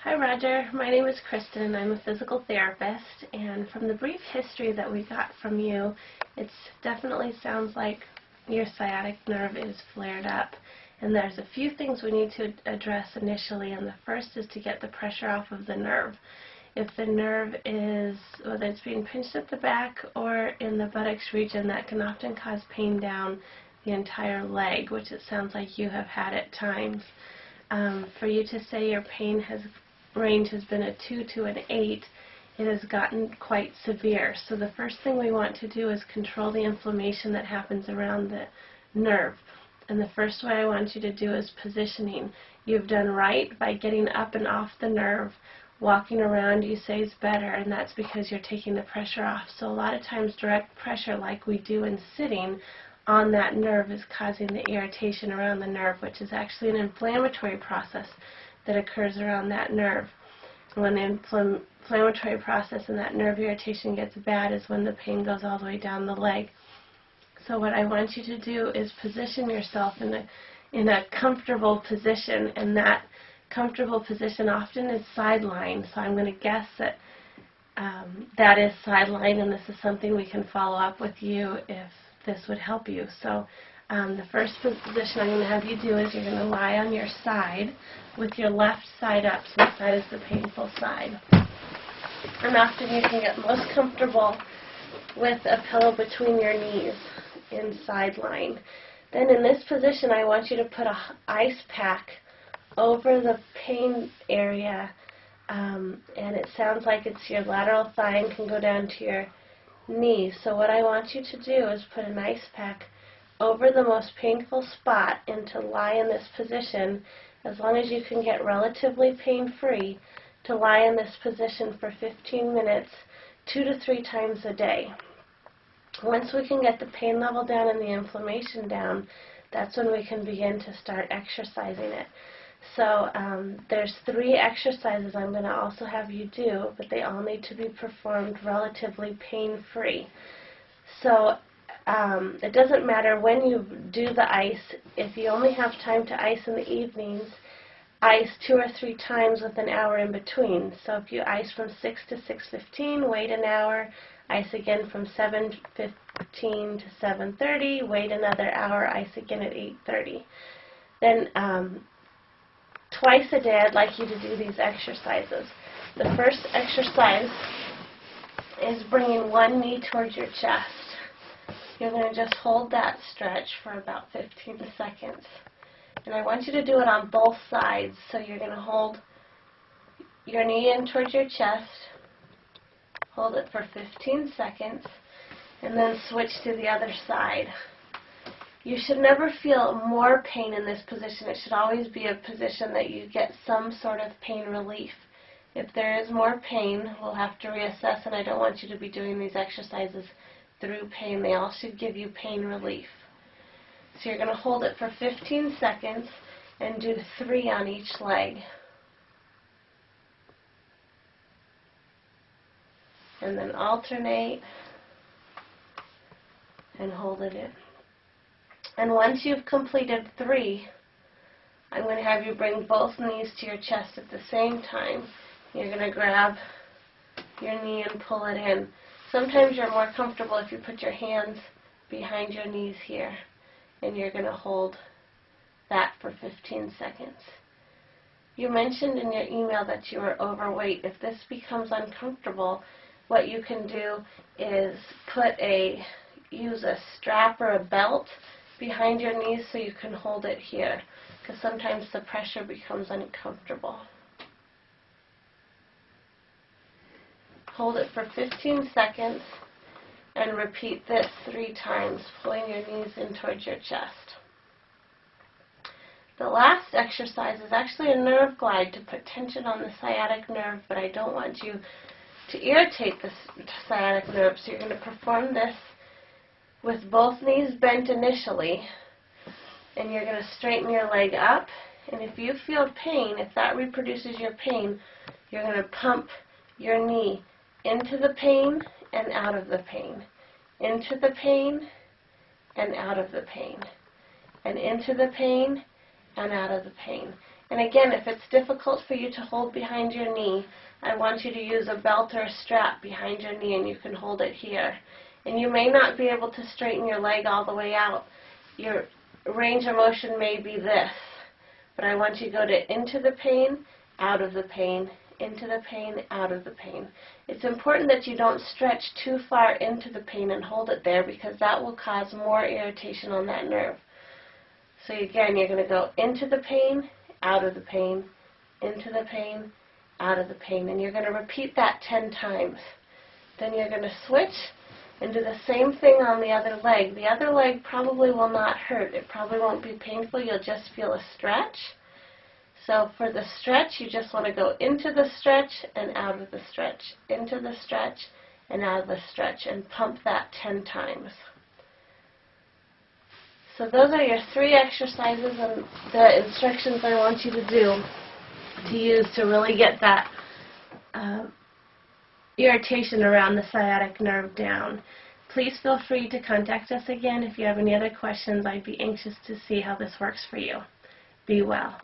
Hi Roger, my name is Kristen. I'm a physical therapist, and from the brief history that we got from you, it definitely sounds like your sciatic nerve is flared up. And there's a few things we need to address initially, and the first is to get the pressure off of the nerve. If the nerve is, whether it's being pinched at the back or in the buttocks region, that can often cause pain down the entire leg, which it sounds like you have had at times. For you to say your pain range has been a 2 to an 8, it has gotten quite severe. So the first thing we want to do is control the inflammation that happens around the nerve. And the first way I want you to do is positioning. You've done right by getting up and off the nerve. Walking around, you say, is better, and that's because you're taking the pressure off. So a lot of times direct pressure, like we do in sitting, on that nerve is causing the irritation around the nerve, which is actually an inflammatory process that occurs around that nerve. When the inflammatory process and that nerve irritation gets bad is when the pain goes all the way down the leg. So what I want you to do is position yourself in a comfortable position, and that comfortable position often is sideline. So I'm going to guess that that is sideline, and this is something we can follow up with you if this would help you. So the first position I'm going to have you do is you're going to lie on your side with your left side up, since that is the painful side. And often you can get most comfortable with a pillow between your knees in sideline. Then in this position I want you to put an ice pack over the pain area, and it sounds like it's your lateral thigh and can go down to your knees. So what I want you to do is put an ice pack over the most painful spot and to lie in this position, as long as you can get relatively pain-free, to lie in this position for 15 minutes, 2 to 3 times a day. Once we can get the pain level down and the inflammation down, that's when we can begin to start exercising it. So there's 3 exercises I'm going to also have you do, but they all need to be performed relatively pain-free. So it doesn't matter when you do the ice. If you only have time to ice in the evenings, ice 2 or 3 times with an hour in between. So if you ice from 6 to 6:15, wait an hour, ice again from 7:15 to 7:30, wait another hour, ice again at 8:30. Then twice a day I'd like you to do these exercises. The first exercise is bringing one knee towards your chest. You're going to just hold that stretch for about 15 seconds. And I want you to do it on both sides. So you're going to hold your knee in towards your chest, hold it for 15 seconds, and then switch to the other side. You should never feel more pain in this position. It should always be a position that you get some sort of pain relief. If there is more pain, we'll have to reassess, and I don't want you to be doing these exercises through pain. They all should give you pain relief. So you're going to hold it for 15 seconds and do 3 on each leg. And then alternate and hold it in. And once you've completed 3, I'm going to have you bring both knees to your chest at the same time. You're going to grab your knee and pull it in. Sometimes you're more comfortable if you put your hands behind your knees here, and you're going to hold that for 15 seconds. You mentioned in your email that you are overweight. If this becomes uncomfortable, what you can do is use a strap or a belt behind your knees so you can hold it here, because sometimes the pressure becomes uncomfortable. Hold it for 15 seconds and repeat this 3 times, pulling your knees in towards your chest. The last exercise is actually a nerve glide to put tension on the sciatic nerve, but I don't want you to irritate the sciatic nerve, so you're going to perform this with both knees bent initially, and you're going to straighten your leg up, and if you feel pain, if that reproduces your pain, you're going to pump your knee into the pain and out of the pain, into the pain and out of the pain, and into the pain and out of the pain. And again, if it's difficult for you to hold behind your knee, I want you to use a belt or a strap behind your knee, and you can hold it here. And you may not be able to straighten your leg all the way out. Your range of motion may be this, but I want you to go to into the pain, out of the pain, into the pain, out of the pain. It's important that you don't stretch too far into the pain and hold it there, because that will cause more irritation on that nerve. So again, you're going to go into the pain, out of the pain, into the pain, out of the pain, and you're going to repeat that 10 times. Then you're going to switch and do the same thing on the other leg. The other leg probably will not hurt. It probably won't be painful. You'll just feel a stretch. So for the stretch, you just want to go into the stretch and out of the stretch, into the stretch and out of the stretch, and pump that 10 times. So those are your 3 exercises and the instructions I want you to do to use to really get that irritation around the sciatic nerve down. Please feel free to contact us again if you have any other questions. I'd be anxious to see how this works for you. Be well.